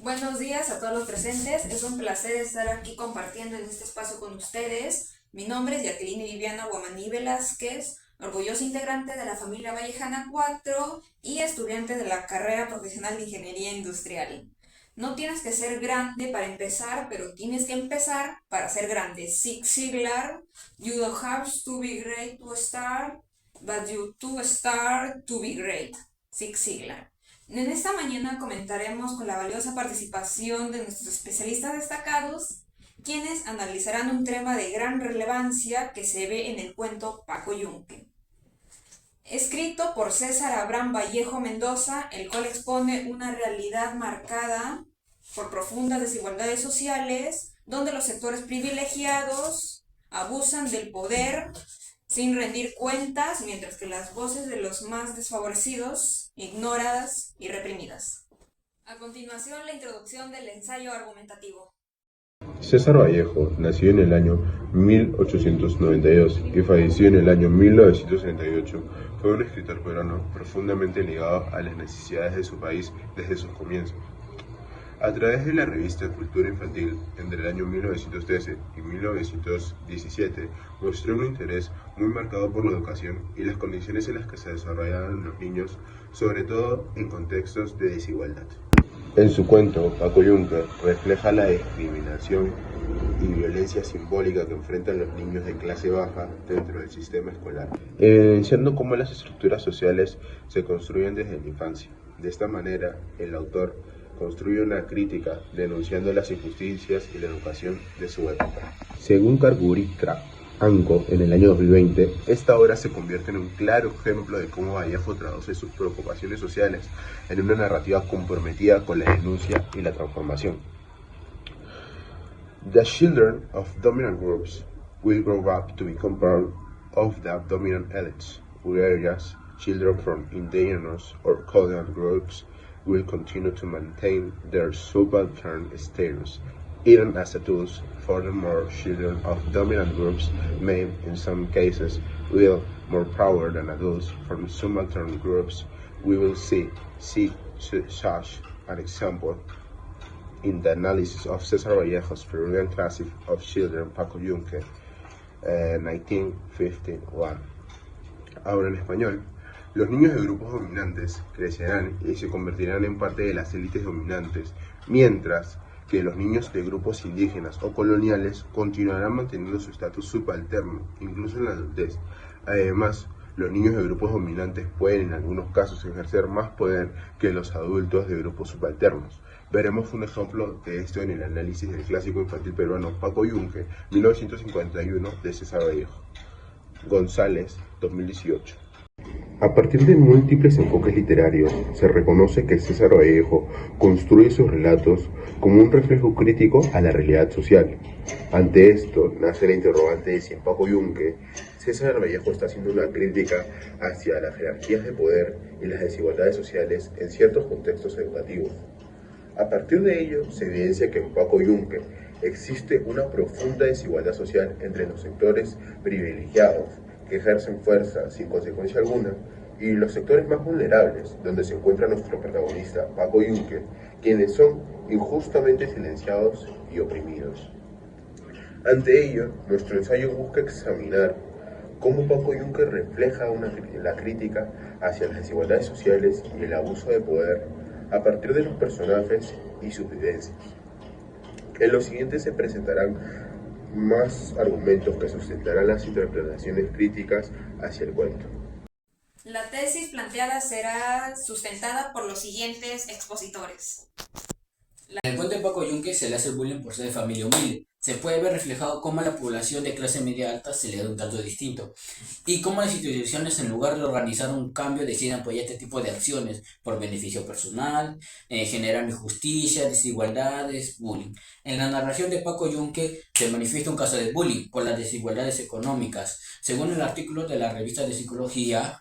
Buenos días a todos los presentes. Es un placer estar aquí compartiendo en este espacio con ustedes. Mi nombre es Jacqueline Viviana Guamaní Velázquez, orgullosa integrante de la familia Vallejana 4 y estudiante de la carrera profesional de Ingeniería Industrial. No tienes que ser grande para empezar, pero tienes que empezar para ser grande. Zig Ziglar, you don't have to be great to start, but you to start to be great. Zig Ziglar. En esta mañana comentaremos con la valiosa participación de nuestros especialistas destacados, quienes analizarán un tema de gran relevancia que se ve en el cuento Paco Yunque. Escrito por César Abraham Vallejo Mendoza, el cual expone una realidad marcada por profundas desigualdades sociales, donde los sectores privilegiados abusan del poder sin rendir cuentas, mientras que las voces de los más desfavorecidos, ignoradas y reprimidas. A continuación, la introducción del ensayo argumentativo. César Vallejo nació en el año 1892 y falleció en el año 1938. Fue un escritor peruano profundamente ligado a las necesidades de su país desde sus comienzos. A través de la revista Cultura Infantil, entre el año 1913 y 1917, mostró un interés muy marcado por la educación y las condiciones en las que se desarrollaban los niños, sobre todo en contextos de desigualdad. En su cuento, Paco Yunque refleja la discriminación y violencia simbólica que enfrentan los niños de clase baja dentro del sistema escolar, evidenciando cómo las estructuras sociales se construyen desde la infancia. De esta manera, el autor construye una crítica denunciando las injusticias y la educación de su época. Según Karguritra Anko, en el año 2020, esta obra se convierte en un claro ejemplo de cómo Vallejo traduce sus preocupaciones sociales en una narrativa comprometida con la denuncia y la transformación. The children of dominant groups will grow up to become part of the dominant elites, whereas children from indigenous or colonial groups will continue to maintain their subaltern status, even as adults. Furthermore, children of dominant groups may, in some cases, wield more power than adults from subaltern groups. We will see such an example in the analysis of César Vallejo's Peruvian classic of children, Paco Yunque, 1951. Ahora en español. Los niños de grupos dominantes crecerán y se convertirán en parte de las élites dominantes, mientras que los niños de grupos indígenas o coloniales continuarán manteniendo su estatus subalterno, incluso en la adultez. Además, los niños de grupos dominantes pueden en algunos casos ejercer más poder que los adultos de grupos subalternos. Veremos un ejemplo de esto en el análisis del clásico infantil peruano Paco Yunque, 1951, de César Vallejo. González, 2018. A partir de múltiples enfoques literarios, se reconoce que César Vallejo construye sus relatos como un reflejo crítico a la realidad social. Ante esto, nace la interrogante de si en Paco Yunque, César Vallejo está haciendo una crítica hacia las jerarquías de poder y las desigualdades sociales en ciertos contextos educativos. A partir de ello, se evidencia que en Paco Yunque existe una profunda desigualdad social entre los sectores privilegiados, que ejercen fuerza sin consecuencia alguna, y los sectores más vulnerables, donde se encuentra nuestro protagonista, Paco Yunque, quienes son injustamente silenciados y oprimidos. Ante ello, nuestro ensayo busca examinar cómo Paco Yunque refleja la crítica hacia las desigualdades sociales y el abuso de poder a partir de los personajes y sus vivencias. En lo siguiente se presentarán más argumentos que sustentarán las interpretaciones críticas hacia el cuento. La tesis planteada será sustentada por los siguientes expositores. En el cuento de Paco Yunque se le hace bullying por ser de familia humilde. Se puede ver reflejado cómo a la población de clase media alta se le da un trato distinto y cómo las instituciones, en lugar de organizar un cambio, deciden apoyar este tipo de acciones por beneficio personal, generando injusticias, desigualdades, bullying. En la narración de Paco Yunque se manifiesta un caso de bullying por las desigualdades económicas. Según el artículo de la revista de Psicología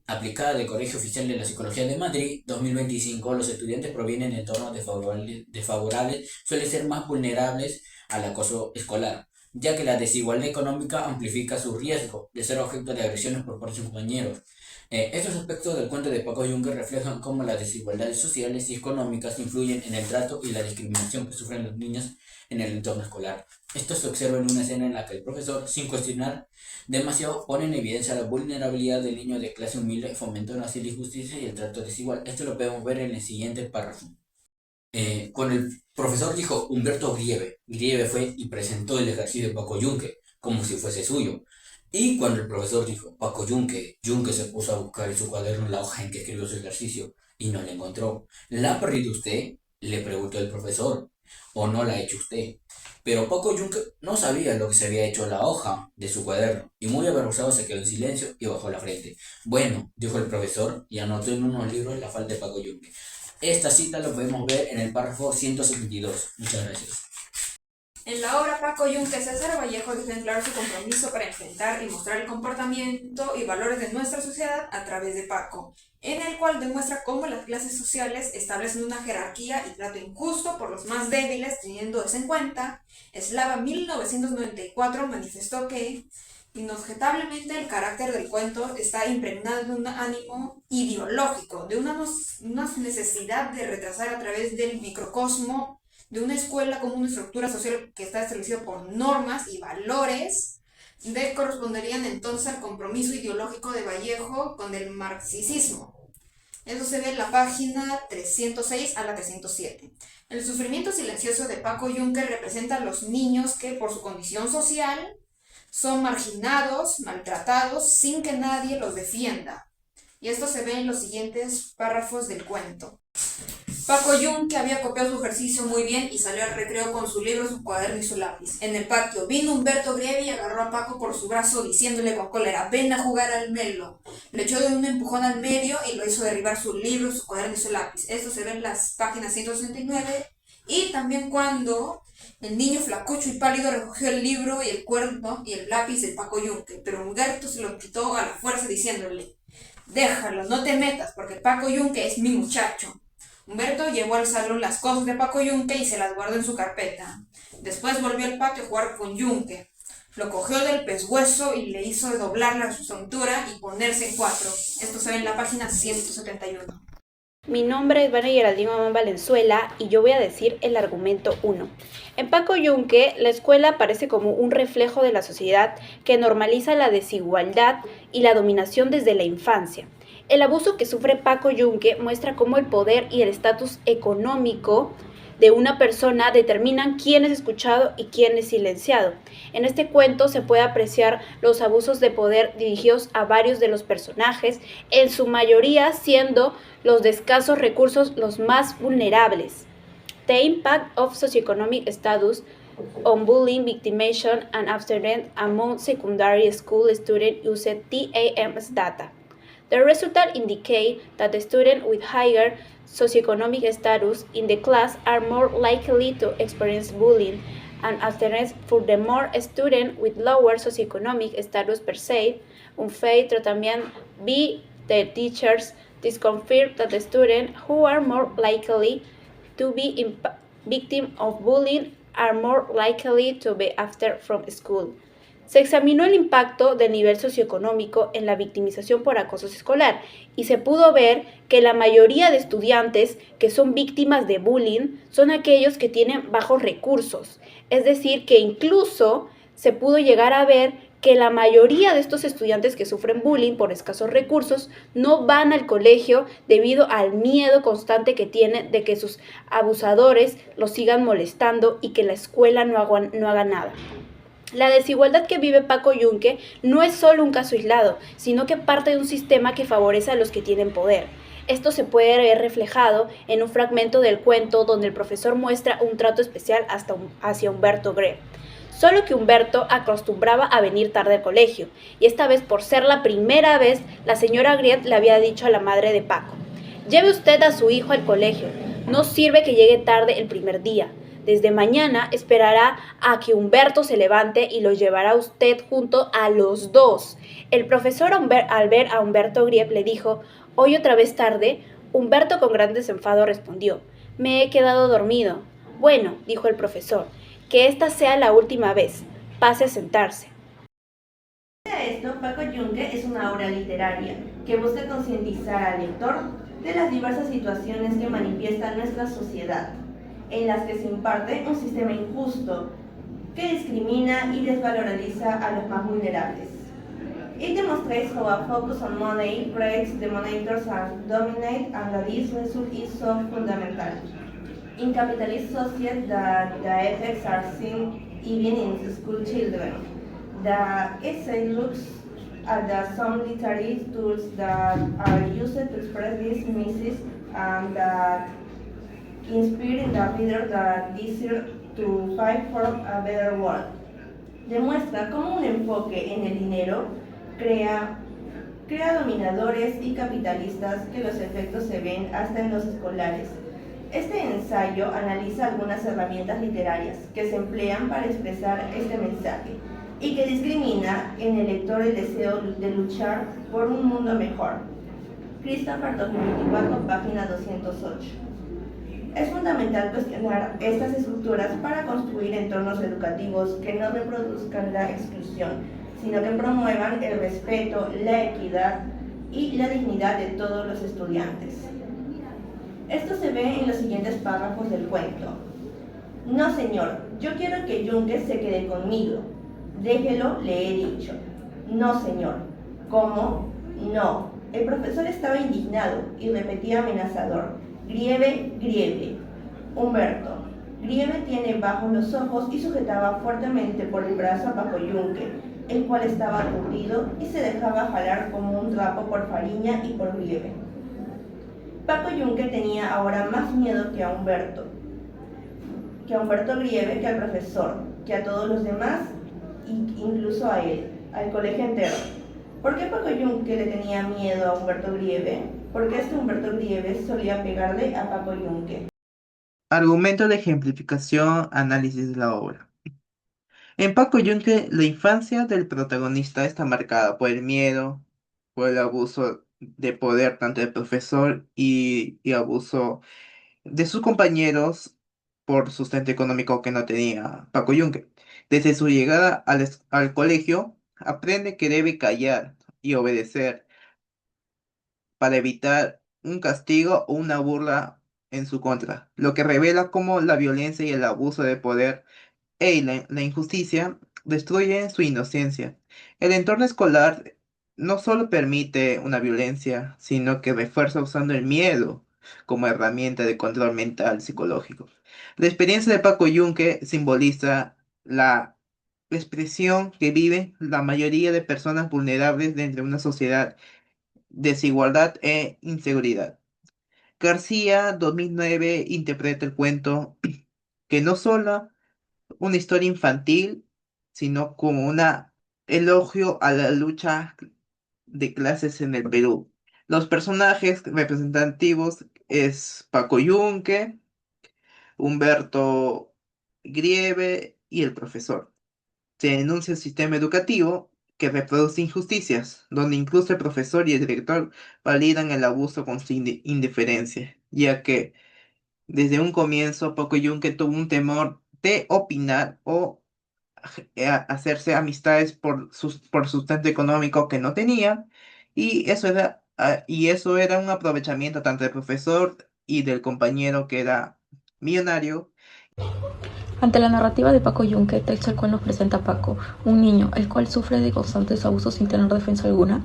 aplicada del Colegio Oficial de la Psicología de Madrid, 2025, los estudiantes provienen de entornos desfavorables, suelen ser más vulnerables al acoso escolar, ya que la desigualdad económica amplifica su riesgo de ser objeto de agresiones por parte de sus compañeros. Estos aspectos del cuento de Paco Yunque reflejan cómo las desigualdades sociales y económicas influyen en el trato y la discriminación que sufren los niños en el entorno escolar. Esto se observa en una escena en la que el profesor, sin cuestionar demasiado, pone en evidencia la vulnerabilidad del niño de clase humilde, fomentando así la injusticia y el trato desigual. Esto lo podemos ver en el siguiente párrafo. Cuando el profesor dijo Humberto Grieve, Grieve fue y presentó el ejercicio de Paco Yunque como si fuese suyo. Y cuando el profesor dijo Paco Yunque, Yunque se puso a buscar en su cuaderno la hoja en que escribió su ejercicio y no la encontró. ¿La ha perdido usted?, le preguntó el profesor. ¿O no la ha hecho usted? Pero Paco Yunque no sabía lo que se había hecho la hoja de su cuaderno y muy avergonzado se quedó en silencio y bajó la frente. Bueno, dijo el profesor y anotó en unos libros la falta de Paco Yunque. Esta cita lo podemos ver en el párrafo 172. Muchas gracias. En la obra Paco Yunque, César Vallejo deja en claro su compromiso para enfrentar y mostrar el comportamiento y valores de nuestra sociedad a través de Paco, en el cual demuestra cómo las clases sociales establecen una jerarquía y trato injusto por los más débiles. Teniendo eso en cuenta, Eslava 1994 manifestó que inobjetablemente el carácter del cuento está impregnado de un ánimo ideológico, de una necesidad de retrasar a través del microcosmo de una escuela como una estructura social que está establecida por normas y valores que corresponderían entonces al compromiso ideológico de Vallejo con el marxismo. Eso se ve en la página 306 a la 307. El sufrimiento silencioso de Paco Yunque representa a los niños que por su condición social son marginados, maltratados, sin que nadie los defienda. Y esto se ve en los siguientes párrafos del cuento. Paco Yunque había copiado su ejercicio muy bien y salió al recreo con su libro, su cuaderno y su lápiz. En el patio vino Humberto Grieve y agarró a Paco por su brazo diciéndole con cólera: ven a jugar al melo. Le echó de un empujón al medio y lo hizo derribar su libro, su cuaderno y su lápiz. Esto se ve en las páginas 169 y también cuando el niño flacucho y pálido recogió el libro y el cuaderno y el lápiz de Paco Yunque, pero Humberto se lo quitó a la fuerza diciéndole: déjalo, no te metas porque Paco Yunque es mi muchacho. Humberto llevó al salón las cosas de Paco Yunque y se las guardó en su carpeta. Después volvió al patio a jugar con Yunque. Lo cogió del pescuezo y le hizo doblar la cintura y ponerse en cuatro. Esto se ve en la página 171. Mi nombre es Vane Geraldine Amán Valenzuela y yo voy a decir el argumento 1. En Paco Yunque, la escuela aparece como un reflejo de la sociedad que normaliza la desigualdad y la dominación desde la infancia. El abuso que sufre Paco Yunque muestra cómo el poder y el estatus económico de una persona determinan quién es escuchado y quién es silenciado. En este cuento se puede apreciar los abusos de poder dirigidos a varios de los personajes, en su mayoría siendo los de escasos recursos los más vulnerables. The impact of socioeconomic status on bullying, victimization, and abstinence among secondary school students used TAM's data. The results indicate that the students with higher socioeconomic status in the class are more likely to experience bullying and abstinence. Furthermore, students with lower socioeconomic status perceive unfair treatment by the teachers. This confirms that the students who are more likely to be victims of bullying are more likely to be absent from school. Se examinó el impacto del nivel socioeconómico en la victimización por acoso escolar y se pudo ver que la mayoría de estudiantes que son víctimas de bullying son aquellos que tienen bajos recursos. Es decir, que incluso se pudo llegar a ver que la mayoría de estos estudiantes que sufren bullying por escasos recursos no van al colegio debido al miedo constante que tienen de que sus abusadores los sigan molestando y que la escuela no haga nada. La desigualdad que vive Paco Yunque no es solo un caso aislado, sino que parte de un sistema que favorece a los que tienen poder. Esto se puede ver reflejado en un fragmento del cuento donde el profesor muestra un trato especial hacia Humberto Grieve. Solo que Humberto acostumbraba a venir tarde al colegio, y esta vez, por ser la primera vez, la señora Grieve le había dicho a la madre de Paco: lleve usted a su hijo al colegio, no sirve que llegue tarde el primer día. Desde mañana esperará a que Humberto se levante y lo llevará usted junto a los dos. El profesor al ver a Humberto Grieve le dijo: ¿hoy otra vez tarde? Humberto con gran desenfado respondió: me he quedado dormido. Bueno, dijo el profesor, que esta sea la última vez. Pase a sentarse. Esto Paco Yunque es una obra literaria que busca concientizar al lector de las diversas situaciones que manifiesta nuestra sociedad, en las que se imparte un sistema injusto que discrimina y desvaloriza a los más vulnerables. It demonstrates how a focus on money creates the monitors and dominate, and that this result is so fundamental. In capitalist society, the effects are seen even in school children. The essay looks at some literary tools that are used to express these messages and that inspire the reader that desire to fight for a better world. Demuestra cómo un enfoque en el dinero crea dominadores y capitalistas que los efectos se ven hasta en los escolares. Este ensayo analiza algunas herramientas literarias que se emplean para expresar este mensaje y que discrimina en el lector el deseo de luchar por un mundo mejor. Christopher 2024, página 208. Es fundamental cuestionar estas estructuras para construir entornos educativos que no reproduzcan la exclusión, sino que promuevan el respeto, la equidad y la dignidad de todos los estudiantes. Esto se ve en los siguientes párrafos del cuento. No, señor, yo quiero que Yunque se quede conmigo. Déjelo, le he dicho. No, señor. ¿Cómo? No. El profesor estaba indignado y repetía amenazador. Grieve, Grieve. Humberto. Grieve tiene bajos los ojos y sujetaba fuertemente por el brazo a Paco Yunque, el cual estaba aturdido y se dejaba jalar como un trapo por Fariña y por Grieve. Paco Yunque tenía ahora más miedo que a Humberto Grieve, que al profesor, que a todos los demás, incluso a él, al colegio entero. ¿Por qué Paco Yunque le tenía miedo a Humberto Grieve? Porque Humberto Grieve solía pegarle a Paco Yunque. Argumento de ejemplificación, análisis de la obra. En Paco Yunque, la infancia del protagonista está marcada por el miedo, por el abuso de poder tanto del profesor y abuso de sus compañeros por sustento económico que no tenía Paco Yunque. Desde su llegada al colegio, aprende que debe callar y obedecer para evitar un castigo o una burla en su contra, lo que revela cómo la violencia y el abuso de poder la injusticia destruyen su inocencia. El entorno escolar no solo permite una violencia, sino que refuerza usando el miedo como herramienta de control mental psicológico. La experiencia de Paco Yunque simboliza la expresión que vive la mayoría de personas vulnerables dentro de una sociedad, desigualdad e inseguridad. García, 2009, interpreta el cuento que no solo una historia infantil, sino como un elogio a la lucha de clases en el Perú. Los personajes representativos es Paco Yunque, Humberto Grieve y el profesor. Se denuncia el sistema educativo que reproduce injusticias, donde incluso el profesor y el director validan el abuso con su indiferencia, ya que desde un comienzo Paco Yunque tuvo un temor de opinar o hacerse amistades por sustento económico que no tenía, y eso era un aprovechamiento tanto del profesor y del compañero que era millonario. Ante la narrativa de Paco Yunque, texto el cual nos presenta Paco, un niño el cual sufre de constantes abusos sin tener defensa alguna.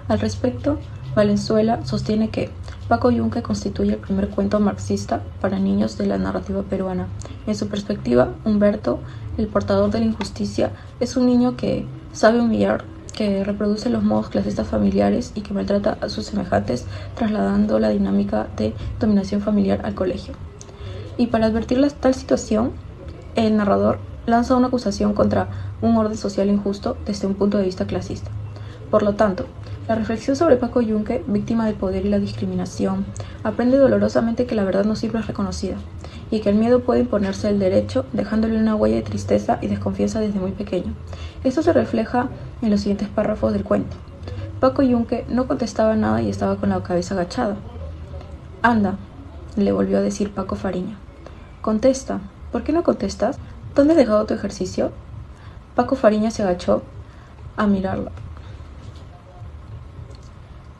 Al respecto, Valenzuela sostiene que Paco Yunque constituye el primer cuento marxista para niños de la narrativa peruana. En su perspectiva, Humberto, el portador de la injusticia, es un niño que sabe humillar, que reproduce los modos clasistas familiares y que maltrata a sus semejantes, trasladando la dinámica de dominación familiar al colegio. Y para advertir tal situación, el narrador lanza una acusación contra un orden social injusto desde un punto de vista clasista. Por lo tanto, la reflexión sobre Paco Yunque, víctima del poder y la discriminación, aprende dolorosamente que la verdad no siempre es reconocida y que el miedo puede imponerse el derecho, dejándole una huella de tristeza y desconfianza desde muy pequeño. Esto se refleja en los siguientes párrafos del cuento. Paco Yunque no contestaba nada y estaba con la cabeza agachada. «Anda», le volvió a decir Paco Fariña. «Contesta. ¿Por qué no contestas? ¿Dónde has dejado tu ejercicio?» Paco Fariña se agachó a mirarla.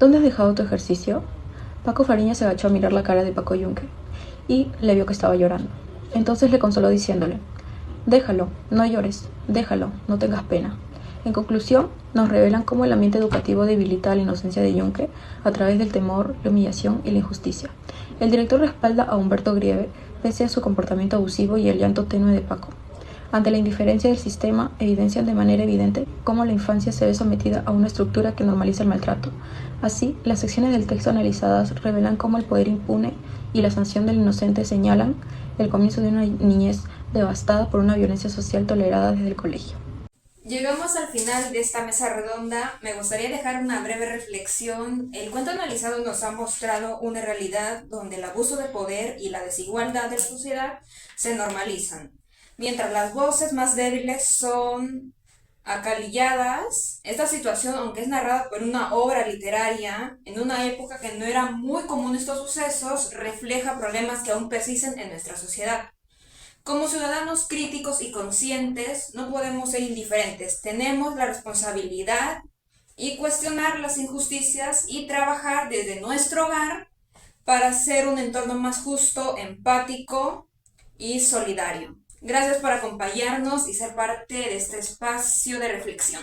¿Dónde has dejado tu ejercicio? Paco Fariña se agachó a mirar la cara de Paco Yunque y le vio que estaba llorando. Entonces le consoló diciéndole: déjalo, no llores, déjalo, no tengas pena. En conclusión, nos revelan cómo el ambiente educativo debilita la inocencia de Yunque a través del temor, la humillación y la injusticia. El director respalda a Humberto Grieve pese a su comportamiento abusivo y el llanto tenue de Paco. Ante la indiferencia del sistema, evidencian de manera evidente cómo la infancia se ve sometida a una estructura que normaliza el maltrato. Así, las secciones del texto analizadas revelan cómo el poder impune y la sanción del inocente señalan el comienzo de una niñez devastada por una violencia social tolerada desde el colegio. Llegamos al final de esta mesa redonda. Me gustaría dejar una breve reflexión. El cuento analizado nos ha mostrado una realidad donde el abuso de poder y la desigualdad de la sociedad se normalizan. Mientras las voces más débiles son acalilladas, esta situación, aunque es narrada por una obra literaria, en una época que no era muy común estos sucesos, refleja problemas que aún persisten en nuestra sociedad. Como ciudadanos críticos y conscientes, no podemos ser indiferentes. Tenemos la responsabilidad y cuestionar las injusticias y trabajar desde nuestro hogar para hacer un entorno más justo, empático y solidario. Gracias por acompañarnos y ser parte de este espacio de reflexión.